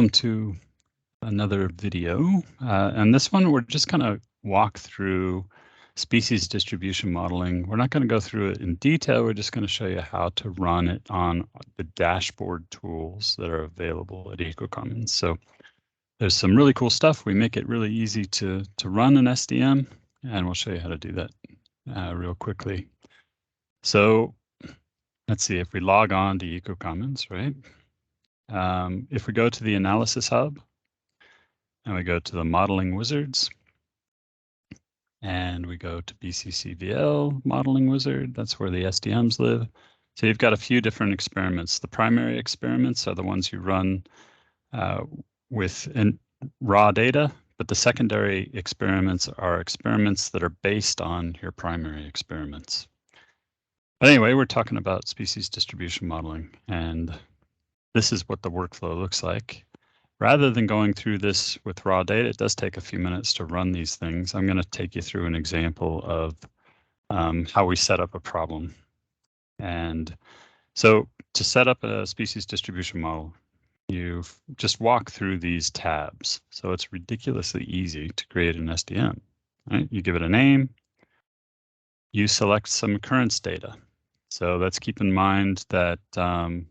Welcome to another video. And this one, we're just going to walk through species distribution modeling. We're not going to go through it in detail. We're just going to show you how to run it on the dashboard tools that are available at EcoCommons. So there's some really cool stuff. We make it really easy to run an SDM, and we'll show you how to do that real quickly. So let's see, if we log on to EcoCommons, right? If we go to the Analysis Hub, and we go to the Modeling Wizards, and we go to BCCVL Modeling Wizard, that's where the SDMs live. So you've got a few different experiments. The primary experiments are the ones you run with raw data, but the secondary experiments are experiments that are based on your primary experiments. But anyway, we're talking about species distribution modeling, and this is what the workflow looks like. Rather than going through this with raw data, it does take a few minutes to run these things. I'm going to take you through an example of how we set up a problem. And so to set up a species distribution model, you just walk through these tabs. So it's ridiculously easy to create an SDM. Right? You give it a name, you select some occurrence data. So let's keep in mind that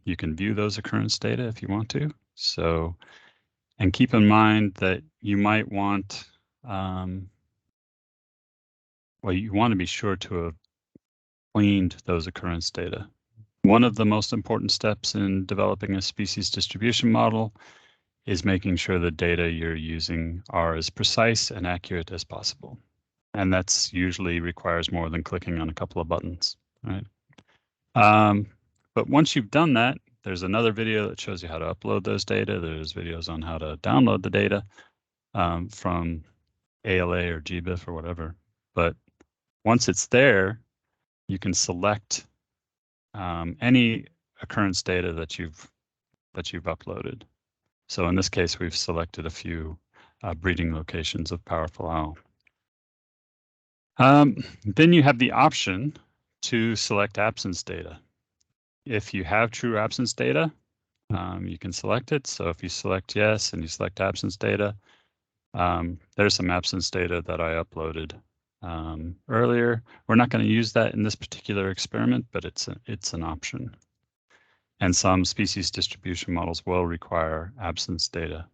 you can view those occurrence data if you want to. So, and keep in mind that you might want, well, you want to be sure to have cleaned those occurrence data. One of the most important steps in developing a species distribution model is making sure the data you're using are as precise and accurate as possible. And that's usually requires more than clicking on a couple of buttons, right? But once you've done that, there's another video that shows you how to upload those data. There's videos on how to download the data from ALA or GBIF or whatever. But once it's there, you can select any occurrence data that you've uploaded. So in this case, we've selected a few breeding locations of powerful owl. Then you have the option to select absence data. If you have true absence data, you can select it. So if you select yes and you select absence data, there's some absence data that I uploaded earlier. We're not going to use that in this particular experiment, but it's an option. And some species distribution models will require absence data.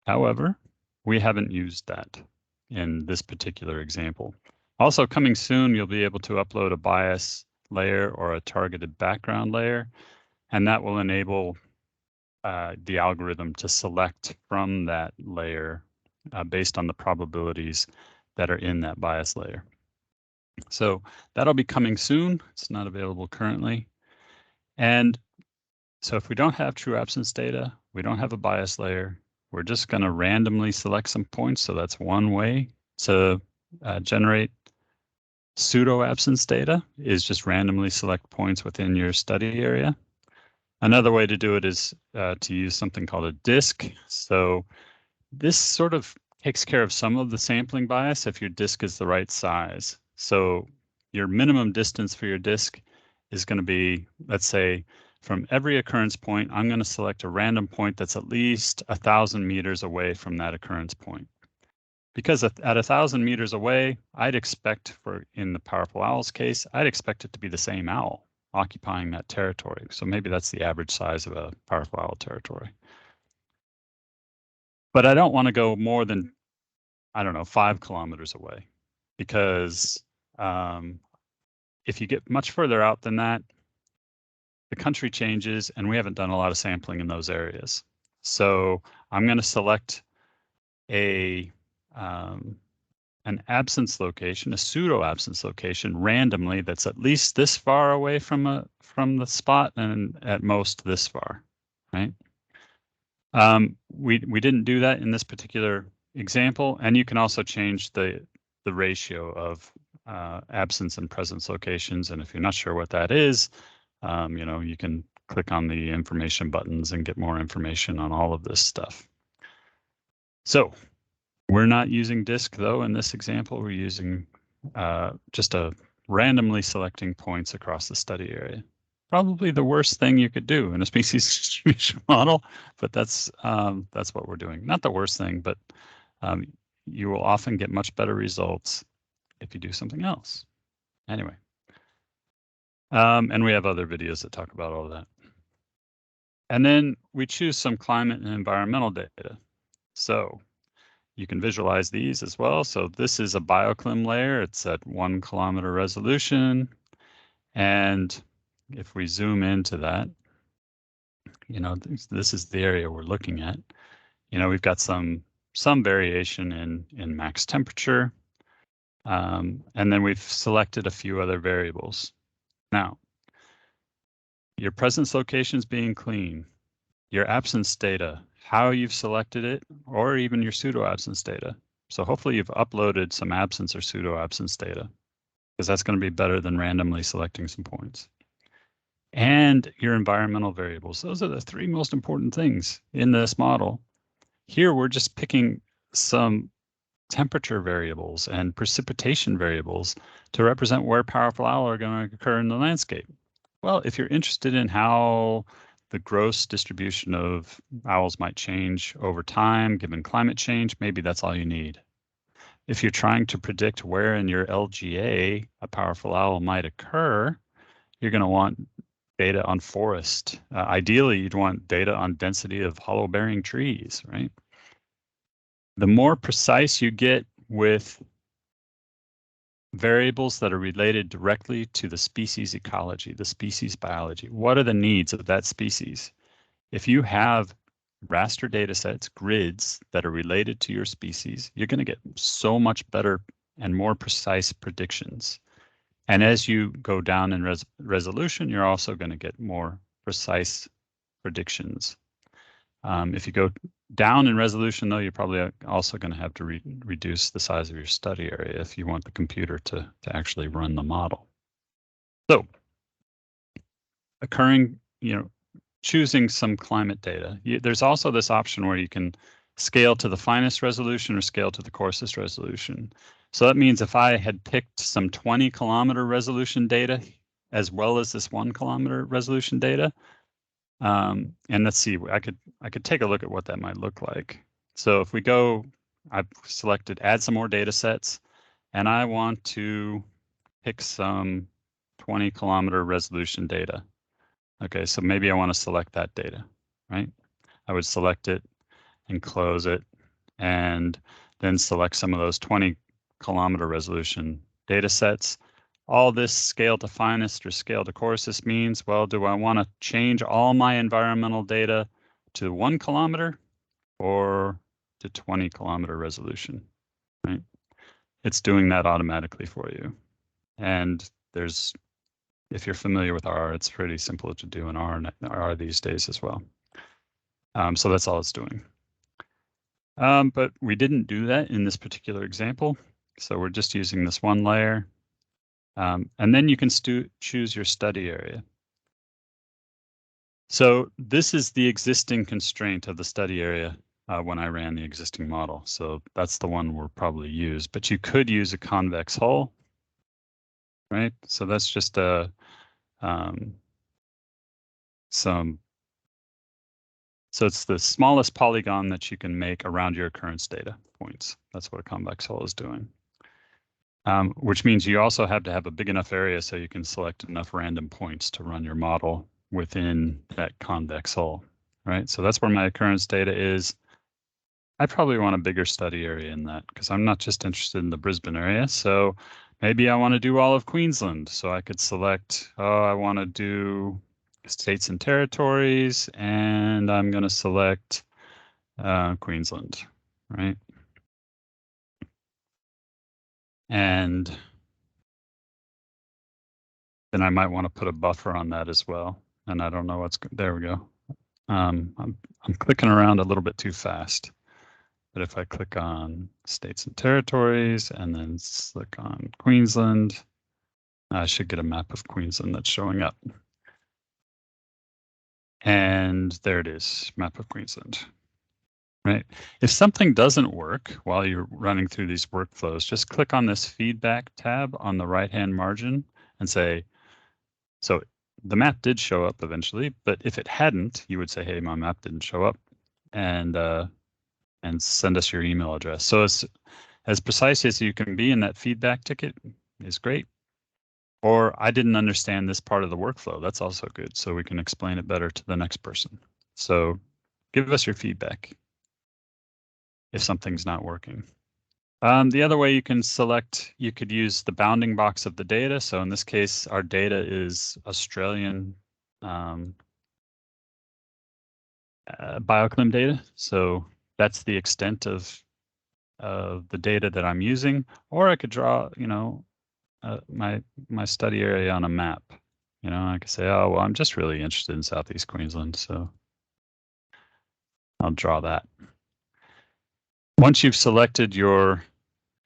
However, we haven't used that in this particular example. Also coming soon, you'll be able to upload a bias layer or a targeted background layer, and that will enable the algorithm to select from that layer based on the probabilities that are in that bias layer. So that'll be coming soon. It's not available currently. And so if we don't have true absence data, we don't have a bias layer, we're just going to randomly select some points. So that's one way to generate pseudo absence data, is just randomly select points within your study area. Another way to do it is to use something called a disk. So this sort of takes care of some of the sampling bias if your disk is the right size. So your minimum distance for your disk is going to be, let's say, from every occurrence point, I'm going to select a random point that's at least 1,000 meters away from that occurrence point. Because at 1,000 meters away, I'd expect, in the powerful owl's case, I'd expect it to be the same owl occupying that territory. So maybe that's the average size of a powerful owl territory. But I don't want to go more than, I don't know, 5 kilometers away, because if you get much further out than that, the country changes and we haven't done a lot of sampling in those areas. So I'm going to select an absence location, a pseudo absence location, randomly that's at least this far away from the spot and at most this far, right? We didn't do that in this particular example, and you can also change the ratio of absence and presence locations. And if you're not sure what that is, you can click on the information buttons and get more information on all of this stuff. So we're not using disk, though, in this example. We're using just randomly selecting points across the study area. probably the worst thing you could do in a species distribution model, but that's what we're doing. Not the worst thing, but you will often get much better results if you do something else. Anyway, and we have other videos that talk about all of that. And then we choose some climate and environmental data. So you can visualize these as well. So this is a bioclim layer. It's at 1 kilometer resolution. And if we zoom into that, you know, this is the area we're looking at. You know, we've got some variation in max temperature. And then we've selected a few other variables. Now, your presence locations being clean, your absence data, how you've selected it, or even your pseudo absence data. So hopefully you've uploaded some absence or pseudo absence data, because that's going to be better than randomly selecting some points. And your environmental variables. Those are the 3 most important things in this model. Here, we're just picking some temperature variables and precipitation variables to represent where powerful owl are going to occur in the landscape. Well, if you're interested in how the gross distribution of owls might change over time, given climate change, maybe that's all you need. If you're trying to predict where in your LGA a powerful owl might occur, you're going to want data on forest. Ideally, you'd want data on density of hollow-bearing trees, right? The more precise you get with variables that are related directly to the species ecology, the species biology, what are the needs of that species? If you have raster data sets, grids that are related to your species, you're going to get so much better and more precise predictions. And as you go down in resolution, you're also going to get more precise predictions. If you go down in resolution, though, you're probably also going to have to reduce the size of your study area if you want the computer to actually run the model. So, choosing some climate data. There's also this option where you can scale to the finest resolution or scale to the coarsest resolution. So that means if I had picked some 20 kilometer resolution data as well as this 1 kilometer resolution data, and let's see, I could take a look at what that might look like. So if we go, I've selected add some more data sets, and I want to pick some 20 kilometer resolution data. Okay, so maybe I want to select that data, right? I would select it and close it, and then select some of those 20 kilometer resolution data sets. All this scale to finest or scale to coarsest means, well, do I want to change all my environmental data to 1 kilometer or to 20 kilometer resolution, right? It's doing that automatically for you. And if you're familiar with R, it's pretty simple to do in R these days as well. So that's all it's doing. But we didn't do that in this particular example. So we're just using this one layer. And then you can choose your study area. So this is the existing constraint of the study area when I ran the existing model. So that's the one we'll probably use. But you could use a convex hull, right? So that's just so it's the smallest polygon that you can make around your occurrence data points. That's what a convex hull is doing. Which means you also have to have a big enough area so you can select enough random points to run your model within that convex hull, right? So that's where my occurrence data is. I probably want a bigger study area in that because I'm not just interested in the Brisbane area. So maybe I want to do all of Queensland. So I could select, I want to do states and territories, and I'm going to select Queensland, right? And then I might want to put a buffer on that as well. And I don't know there we go. I'm clicking around a little bit too fast. But if I click on states and territories and then click on Queensland, I should get a map of Queensland that's showing up. And there it is, map of Queensland, right? If something doesn't work while you're running through these workflows, just click on this feedback tab on the right-hand margin and say, so the map did show up eventually, but if it hadn't, you would say, hey, my map didn't show up, and send us your email address. So as precise as you can be in that feedback ticket is great. Or I didn't understand this part of the workflow. That's also good. So we can explain it better to the next person. So give us your feedback if something's not working. The other way you can select, you could use the bounding box of the data. So in this case, our data is Australian bioclim data. So that's the extent of the data that I'm using. Or I could draw, my study area on a map. I could say, oh, well, I'm just really interested in Southeast Queensland, so I'll draw that. Once you've selected your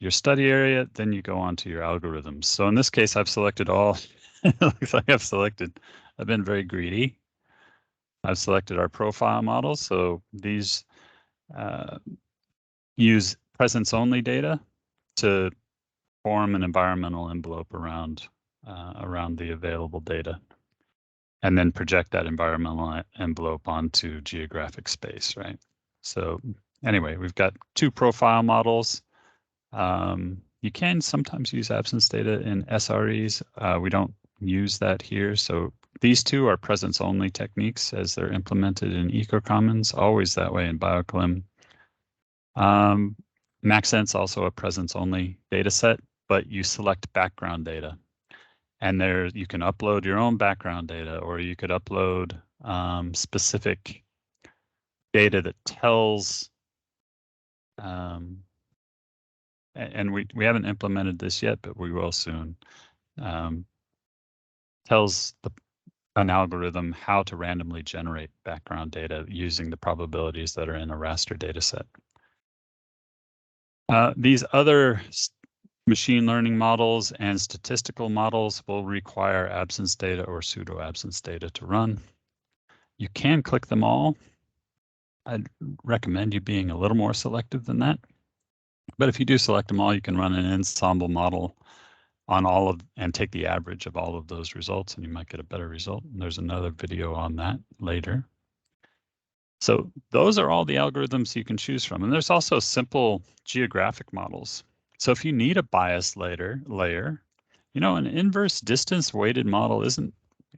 study area, then you go on to your algorithms. So in this case, I've selected all. It looks like I've been very greedy. I've selected our profile models. So these use presence-only data to form an environmental envelope around the available data, and then project that environmental envelope onto geographic space, right? So anyway, we've got 2 profile models. You can sometimes use absence data in SREs. We don't use that here. So these 2 are presence-only techniques as they're implemented in EcoCommons, always that way in BioClim. Maxent's also a presence-only data set, but you select background data. And there you can upload your own background data, or you could upload specific data that tells, and we haven't implemented this yet, but we will soon, tells an algorithm how to randomly generate background data using the probabilities that are in a raster data set. These other machine learning models and statistical models will require absence data or pseudo absence data to run. You can click them all. I'd recommend you being a little more selective than that. But if you do select them all, you can run an ensemble model on all of and take the average of all of those results, and you might get a better result. And there's another video on that later. So those are all the algorithms you can choose from. And there's also simple geographic models. So if you need a bias layer, an inverse distance weighted model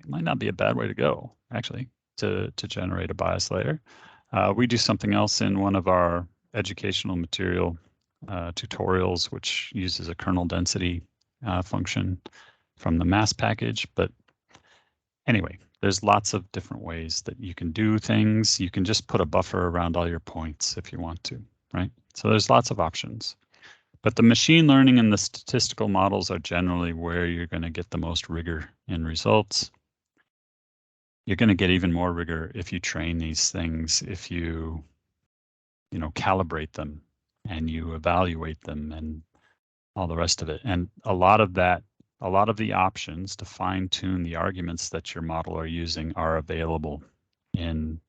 might not be a bad way to go, actually, to generate a bias layer. We do something else in one of our educational material tutorials, which uses a kernel density function from the mass package. But anyway, there's lots of different ways that you can do things. You can just put a buffer around all your points if you want to, right? So there's lots of options. But the machine learning and the statistical models are generally where you're going to get the most rigor in results. You're going to get even more rigor if you train these things, if you calibrate them and you evaluate them and all the rest of it. And a lot of the options to fine tune the arguments that your model are using are available in,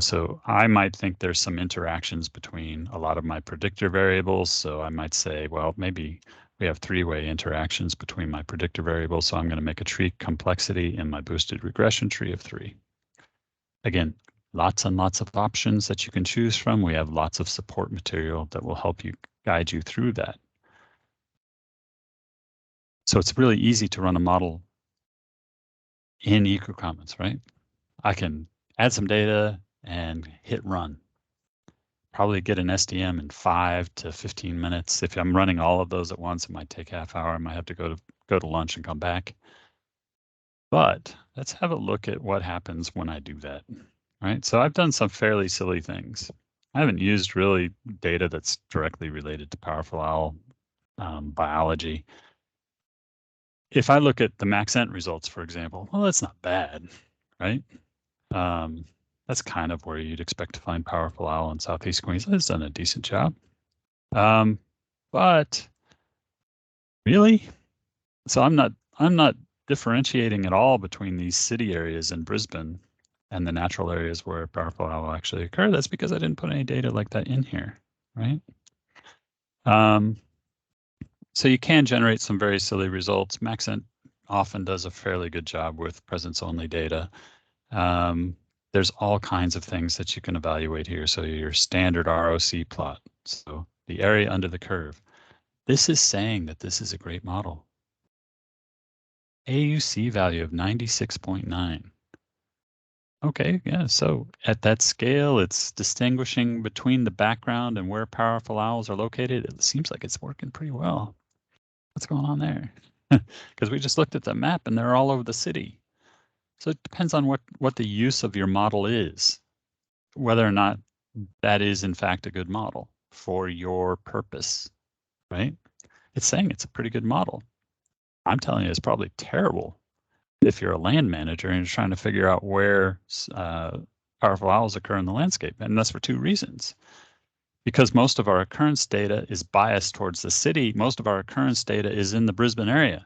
so I might think there's some interactions between a lot of my predictor variables. So I might say, well, maybe we have 3-way interactions between my predictor variables. So I'm going to make a tree complexity in my boosted regression tree of 3. Again, lots and lots of options that you can choose from. We have lots of support material that will help you guide you through that. So it's really easy to run a model in EcoCommons, right? I can add some data and hit run. Probably get an SDM in 5 to 15 minutes. If I'm running all of those at once, it might take half hour. I might have to go to lunch and come back. But let's have a look at what happens when I do that, right? So I've done some fairly silly things. I haven't used really data that's directly related to powerful owl biology. If I look at the Maxent results, for example, well, that's not bad, right? That's kind of where you'd expect to find powerful owl in Southeast Queensland. It's done a decent job. But really, so I'm not differentiating at all between these city areas in Brisbane and the natural areas where powerful owl actually occur. That's because I didn't put any data like that in here, right? So you can generate some very silly results. Maxent often does a fairly good job with presence-only data. There's all kinds of things that you can evaluate here. So your standard ROC plot, so the area under the curve. This is saying that this is a great model. AUC value of 96.9. Okay, yeah, so at that scale, it's distinguishing between the background and where powerful owls are located. It seems like it's working pretty well. What's going on there? Because we just looked at the map and they're all over the city. So it depends on what the use of your model is, whether or not that is in fact a good model for your purpose, right? It's saying it's a pretty good model. I'm telling you, it's probably terrible if you're a land manager and you're trying to figure out where powerful owls occur in the landscape. And that's for two reasons. Because most of our occurrence data is biased towards the city, most of our occurrence data is in the Brisbane area.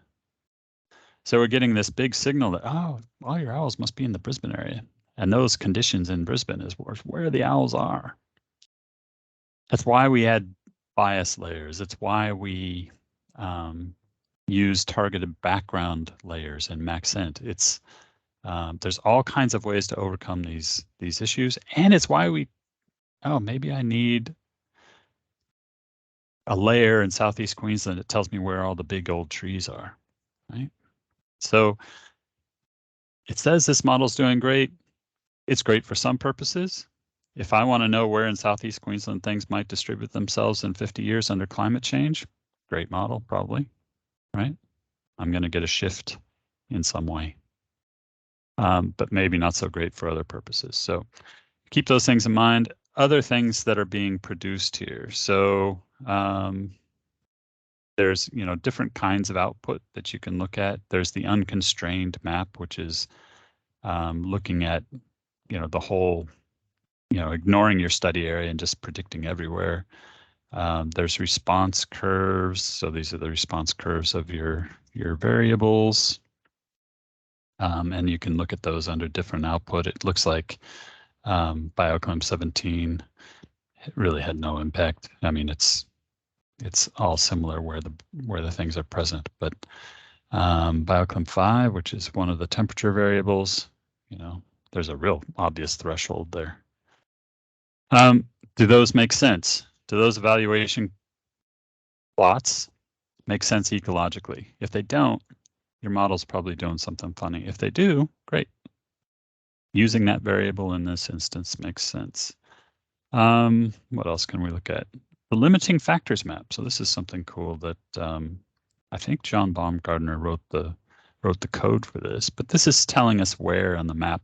So we're getting this big signal that, oh, all your owls must be in the Brisbane area. And those conditions in Brisbane is where the owls are. That's why we add bias layers. It's why we use targeted background layers in Maxent. It's there's all kinds of ways to overcome these issues, and it's why maybe I need a layer in Southeast Queensland that tells me where all the big old trees are, right? So it says this model's doing great. It's great for some purposes. If I want to know where in Southeast Queensland things might distribute themselves in 50 years under climate change, great model, probably, right? I'm going to get a shift in some way, but maybe not so great for other purposes. So keep those things in mind. Other things that are being produced here. So there's different kinds of output that you can look at. There's the unconstrained map, which is looking at the whole, ignoring your study area and just predicting everywhere. There's response curves. So these are the response curves of your variables. And you can look at those under different output. It looks like BioClim 17 really had no impact. I mean, it's all similar where the things are present, but BioClim 5, which is one of the temperature variables, there's a real obvious threshold there. Do those make sense? Do those evaluation plots make sense ecologically? If they don't, your model's probably doing something funny. If they do, great. Using that variable in this instance makes sense. What else can we look at? The limiting factors map. So this is something cool that I think John Baumgartner wrote the code for this, but this is telling us where on the map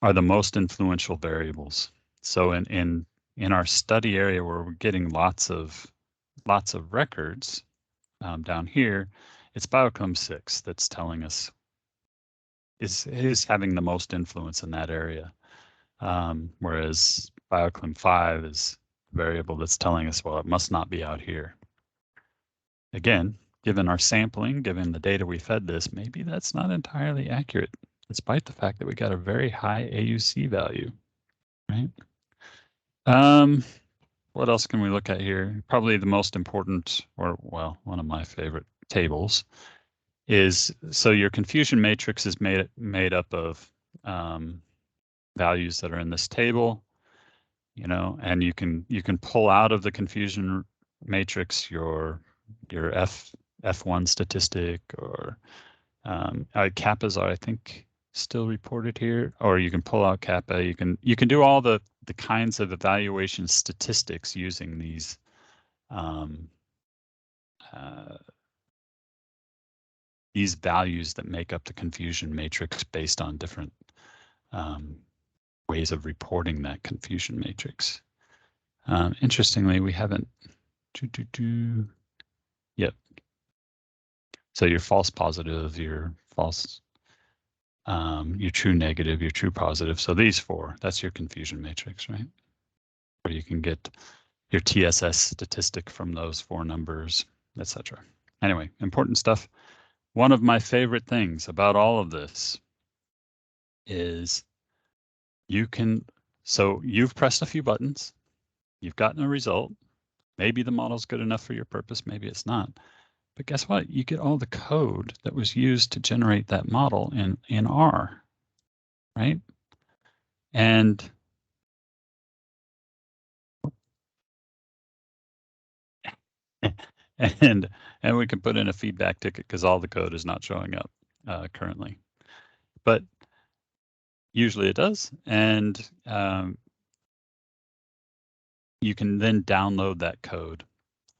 are the most influential variables. So in our study area where we're getting lots of records down here, it's BioClim 6 that's telling us is having the most influence in that area, whereas BioClim 5 is a variable that's telling us, well, it must not be out here. Again, given our sampling, given the data we fed this, maybe that's not entirely accurate, despite the fact that we got a very high AUC value, right? What else can we look at here? Probably the most important, or well, one of my favorite tables is, so your confusion matrix is made up of values that are in this table, and you can pull out of the confusion matrix your F1 statistic, or kappas are, I think, still reported here, or you can pull out kappa. You can do all the kinds of evaluation statistics using these values that make up the confusion matrix based on different ways of reporting that confusion matrix. Interestingly, we haven't Yep. So your false positive, your false, your true negative, your true positive. So these four, that's your confusion matrix, right? Where you can get your TSS statistic from those four numbers, etc. Anyway, important stuff. One of my favorite things about all of this is so you've pressed a few buttons, you've gotten a result. Maybe the model's good enough for your purpose, maybe it's not. But guess what? You get all the code that was used to generate that model in R, right? And and we can put in a feedback ticket because all the code is not showing up currently, but usually it does. And you can then download that code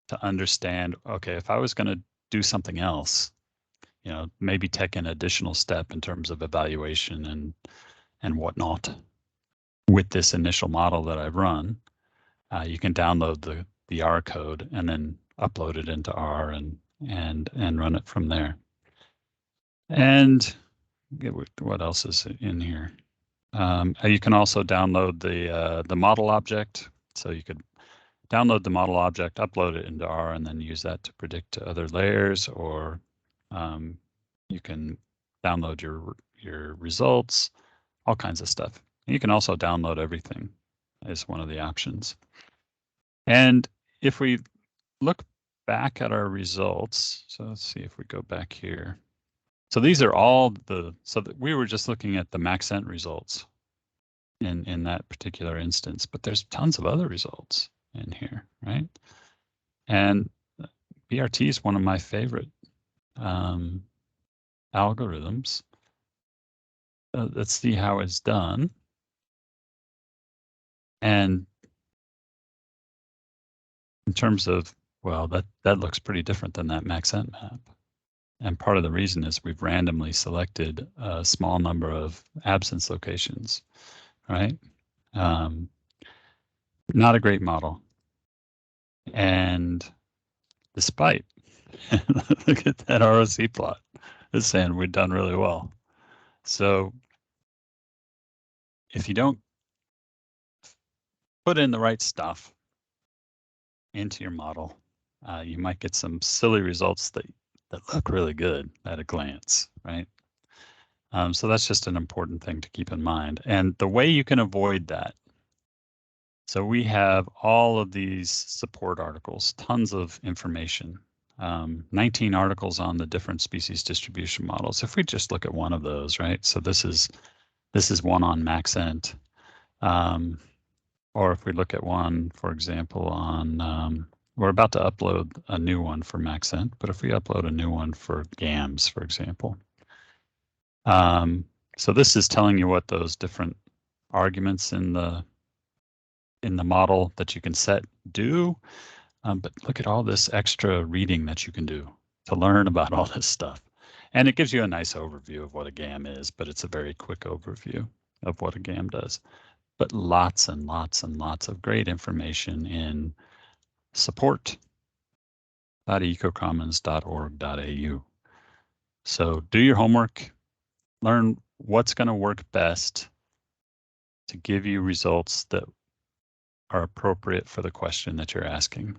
to understand, okay, if I was going to do something else, you know, maybe take an additional step in terms of evaluation and whatnot with this initial model that I've run, you can download the R code and then upload it into R and run it from there. And what else is in here? You can also download the model object. So you could download the model object, upload it into R, and then use that to predict to other layers, or you can download your results, all kinds of stuff. You can also download everything as one of the options. And if we look back at our results, so let's see if we go back here. So these are all so that we were just looking at the Maxent results in that particular instance, but there's tons of other results in here, right? And BRT is one of my favorite algorithms. Let's see how it's done. And in terms of, well, that looks pretty different than that Maxent map. And part of the reason is we've randomly selected a small number of absence locations, right? Not a great model. And despite, look at that ROC plot, it's saying we've done really well. So if you don't put in the right stuff into your model, you might get some silly results that look really good at a glance, right? So that's just an important thing to keep in mind. And the way you can avoid that, so we have all of these support articles, tons of information, 19 articles on the different species distribution models. If we just look at one of those, right? So this is one on Maxent. Or if we look at one, for example, on, we're about to upload a new one for Maxent, but if we upload a new one for GAMS, for example. So this is telling you what those different arguments in the model that you can set do. But look at all this extra reading that you can do to learn about all this stuff. And it gives you a nice overview of what a GAM is, but it's a very quick overview of what a GAM does. But lots and lots and lots of great information in support.ecocommons.org.au. So do your homework, learn what's going to work best to give you results that are appropriate for the question that you're asking.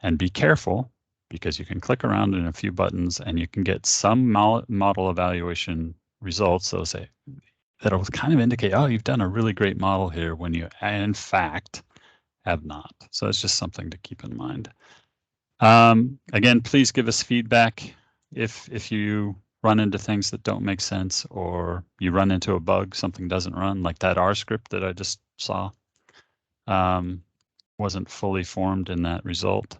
And be careful, because you can click around in a few buttons and you can get some model evaluation results that'll kind of indicate, oh, you've done a really great model here, when you in fact have not. So it's just something to keep in mind. Again, please give us feedback if you run into things that don't make sense, or you run into a bug, something doesn't run, like that R script that I just saw wasn't fully formed in that result.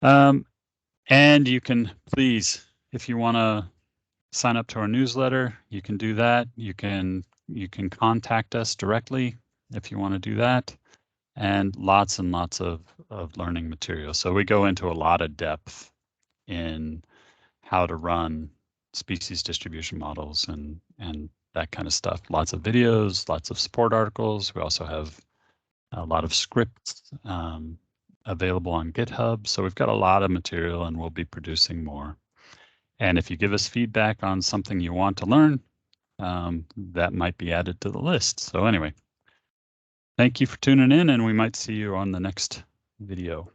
And you can, please, if you want to sign up to our newsletter, you can do that. You can contact us directly if you want to do that, and lots and lots of learning material. So we go into a lot of depth in how to run species distribution models and that kind of stuff. Lots of videos, lots of support articles. We also have a lot of scripts available on GitHub. So we've got a lot of material, and we'll be producing more. And if you give us feedback on something you want to learn, that might be added to the list. So anyway, thank you for tuning in, and we might see you on the next video.